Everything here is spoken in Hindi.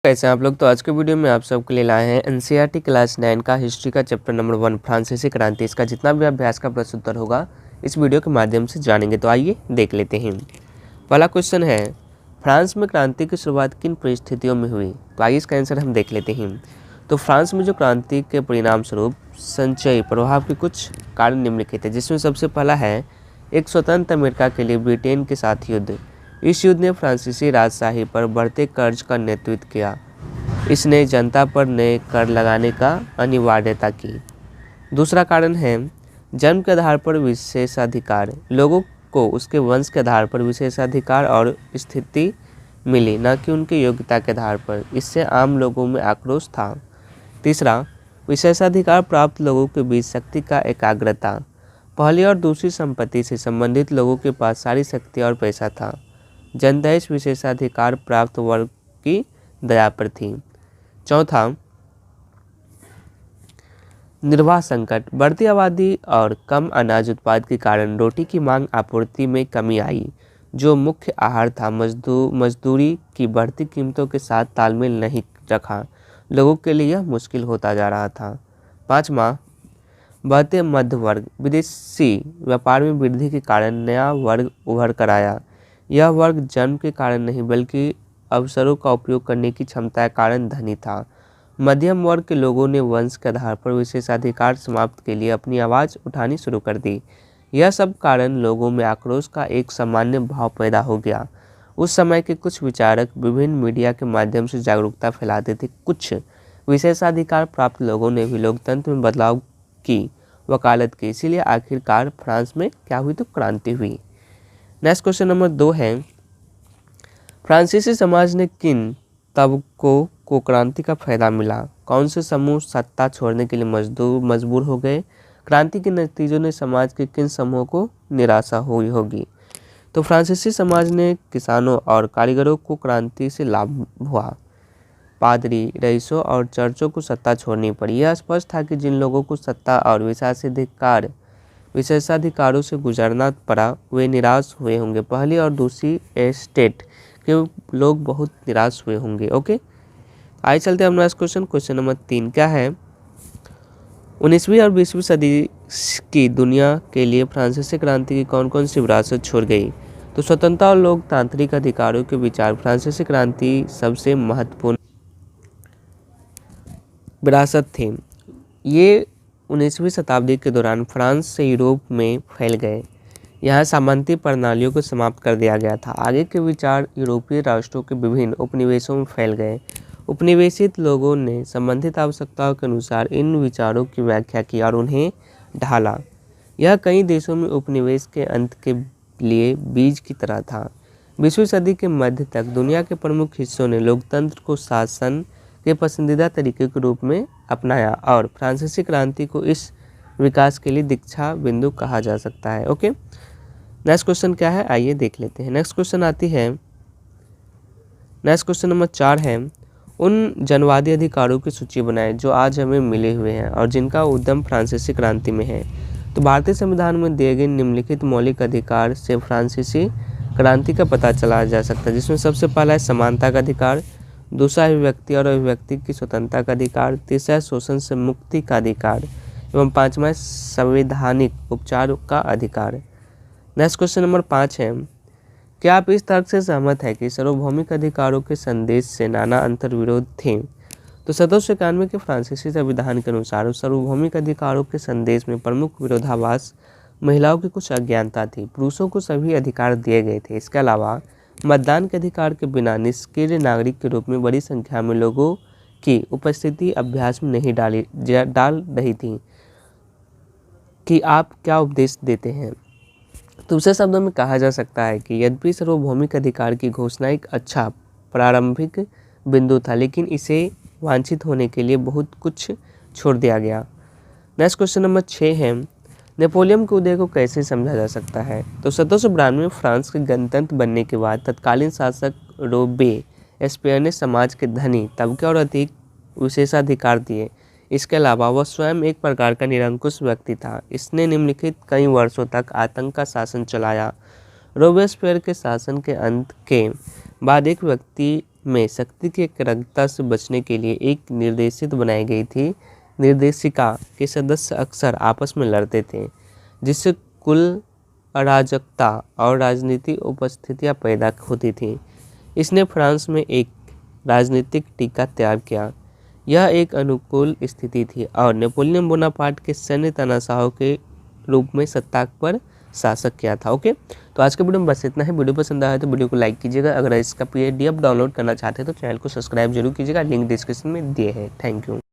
कैसे हैं आप लोग। तो आज के वीडियो में आप सबके लिए लाए हैं एनसीईआरटी क्लास 9 का हिस्ट्री का चैप्टर नंबर 1 फ्रांसीसी क्रांति। इसका जितना भी अभ्यास का प्रश्न उत्तर होगा इस वीडियो के माध्यम से जानेंगे। तो आइए देख लेते हैं। पहला क्वेश्चन है, फ्रांस में क्रांति की शुरुआत किन परिस्थितियों में हुई। तो आइए इसका आंसर हम देख लेते हैं। तो फ्रांस में जो क्रांति के परिणाम स्वरूप संचयी प्रभाव के कुछ कारण निम्नलिखित है, जिसमें सबसे पहला है एक स्वतंत्र अमेरिका के लिए ब्रिटेन के साथ युद्ध। इस युद्ध ने फ्रांसीसी राजशाही पर बढ़ते कर्ज का नेतृत्व किया। इसने जनता पर नए कर लगाने का अनिवार्यता की। दूसरा कारण है जन्म के आधार पर विशेषाधिकार। लोगों को उसके वंश के आधार पर विशेषाधिकार और स्थिति मिली, न कि उनकी योग्यता के आधार पर। इससे आम लोगों में आक्रोश था। तीसरा, विशेषाधिकार प्राप्त लोगों के बीच शक्ति का एकाग्रता। पहली और दूसरी संपत्ति से संबंधित लोगों के पास सारी शक्ति और पैसा था। जनता इस विशेषाधिकार प्राप्त वर्ग की दया पर थी। चौथा, निर्वाह संकट। बढ़ती आबादी और कम अनाज उत्पाद के कारण रोटी की मांग आपूर्ति में कमी आई, जो मुख्य आहार था। मजदूरी की बढ़ती कीमतों के साथ तालमेल नहीं रखा। लोगों के लिए यह मुश्किल होता जा रहा था। पाँचवां, बढ़ते मध्य वर्ग। विदेशी व्यापार में वृद्धि के कारण नया वर्ग उभर कर आया। यह वर्ग जन्म के कारण नहीं बल्कि अवसरों का उपयोग करने की क्षमता के कारण धनी था। मध्यम वर्ग के लोगों ने वंश के आधार पर विशेषाधिकार समाप्त के लिए अपनी आवाज़ उठानी शुरू कर दी। यह सब कारण लोगों में आक्रोश का एक सामान्य भाव पैदा हो गया। उस समय के कुछ विचारक विभिन्न मीडिया के माध्यम से जागरूकता फैलाते थे। कुछ विशेषाधिकार प्राप्त लोगों ने भी लोकतंत्र में बदलाव की वकालत की। इसीलिए आखिरकार फ्रांस में क्या हुई, तो क्रांति हुई। नेक्स्ट क्वेश्चन नंबर 2 है, फ्रांसीसी समाज ने किन तबकों को क्रांति का फायदा मिला। कौन से समूह सत्ता छोड़ने के लिए मजबूर हो गए। क्रांति के नतीजों ने समाज के किन समूहों को निराशा हुई होगी। तो फ्रांसीसी समाज ने किसानों और कारीगरों को क्रांति से लाभ हुआ। पादरी, रईसों और चर्चों को सत्ता छोड़नी पड़ी। यह स्पष्ट था कि जिन लोगों को सत्ता और विशेषाधिकारों से गुजरना पड़ा वे निराश हुए होंगे। पहली और दूसरी एस्टेट के लोग बहुत निराश हुए होंगे। ओके, आइए चलते हैं नेक्स्ट क्वेश्चन नंबर 3 क्या है, 19वीं और 20वीं सदी की दुनिया के लिए फ्रांसीसी क्रांति की कौन कौन सी विरासत छोड़ गई। तो स्वतंत्रता और लोकतांत्रिक अधिकारों के विचार फ्रांसीसी क्रांति सबसे महत्वपूर्ण विरासत थे। ये 19वीं शताब्दी के दौरान फ्रांस से यूरोप में फैल गए। यहाँ सामंती प्रणालियों को समाप्त कर दिया गया था। आगे के विचार यूरोपीय राष्ट्रों के विभिन्न उपनिवेशों में फैल गए। उपनिवेशित लोगों ने संबंधित आवश्यकताओं के अनुसार इन विचारों की व्याख्या की और उन्हें ढाला। यह कई देशों में उपनिवेश के अंत के लिए बीज की तरह था। 20वीं सदी के मध्य तक दुनिया के प्रमुख हिस्सों ने लोकतंत्र को शासन के पसंदीदा तरीके के रूप में अपनाया और फ्रांसीसी क्रांति को इस विकास के लिए दीक्षा बिंदु कहा जा सकता है। ओके, नेक्स्ट क्वेश्चन क्या है, आइए देख लेते हैं। नेक्स्ट क्वेश्चन नंबर 4 है, उन जनवादी अधिकारों की सूची बनाएं जो आज हमें मिले हुए हैं और जिनका उद्गम फ्रांसीसी क्रांति में है। तो भारतीय संविधान में दिए गए निम्नलिखित मौलिक अधिकार से फ्रांसीसी क्रांति का पता चला जा सकता है, जिसमें सबसे पहला है समानता का अधिकार, दूसरा अभिव्यक्ति और अभिव्यक्ति की स्वतंत्रता का अधिकार, तीसरा है शोषण से मुक्ति का अधिकार एवं पाँचवा है संवैधानिक उपचार का अधिकार। नेक्स्ट क्वेश्चन नंबर 5 है, क्या आप इस तर्क से सहमत है कि सार्वभौमिक अधिकारों के संदेश से नाना अंतर्विरोध थे। तो 1791 के फ्रांसीसी संविधान के अनुसार सार्वभौमिक अधिकारों के संदेश में प्रमुख विरोधाभास महिलाओं की कुछ अज्ञानता थी। पुरुषों को सभी अधिकार दिए गए थे। इसके अलावा मतदान के अधिकार के बिना निष्क्रिय नागरिक के रूप में बड़ी संख्या में लोगों की उपस्थिति अभ्यास में नहीं डाल रही थी कि आप क्या उपदेश देते हैं। दूसरे शब्दों में कहा जा सकता है कि यद्यपि सार्वभौमिक अधिकार की घोषणा एक अच्छा प्रारंभिक बिंदु था, लेकिन इसे वांछित होने के लिए बहुत कुछ छोड़ दिया गया। नेक्स्ट क्वेश्चन नंबर 6 है, नेपोलियन के उदय को कैसे समझा जा सकता है। तो 1792 में फ्रांस के गणतंत्र बनने के बाद तत्कालीन शासक रोबेस्पियर ने समाज के धनी तबके और अधिक विशेषाधिकार दिए। इसके अलावा वह स्वयं एक प्रकार का निरंकुश व्यक्ति था। इसने निम्नलिखित कई वर्षों तक आतंक का शासन चलाया। रोबेस्पियर के शासन के अंत के बाद एक व्यक्ति में शक्ति की एकाग्रता से बचने के लिए एक निर्देशित बनाई गई थी। निर्देशिका के सदस्य अक्सर आपस में लड़ते थे, जिससे कुल अराजकता और राजनीतिक उपस्थितियां पैदा होती थी। इसने फ्रांस में एक राजनीतिक टीका तैयार किया। यह एक अनुकूल स्थिति थी और नेपोलियन बोनापार्ट के सैन्य तानाशाहों के रूप में सत्ता पर शासक किया था। ओके, तो आज के वीडियो में बस इतना है। वीडियो पसंद आया तो वीडियो को लाइक कीजिएगा। अगर इसका PDF डाउनलोड करना चाहते हैं तो चैनल को सब्सक्राइब जरूर कीजिएगा। लिंक डिस्क्रिप्शन में दिए हैं। Thank you.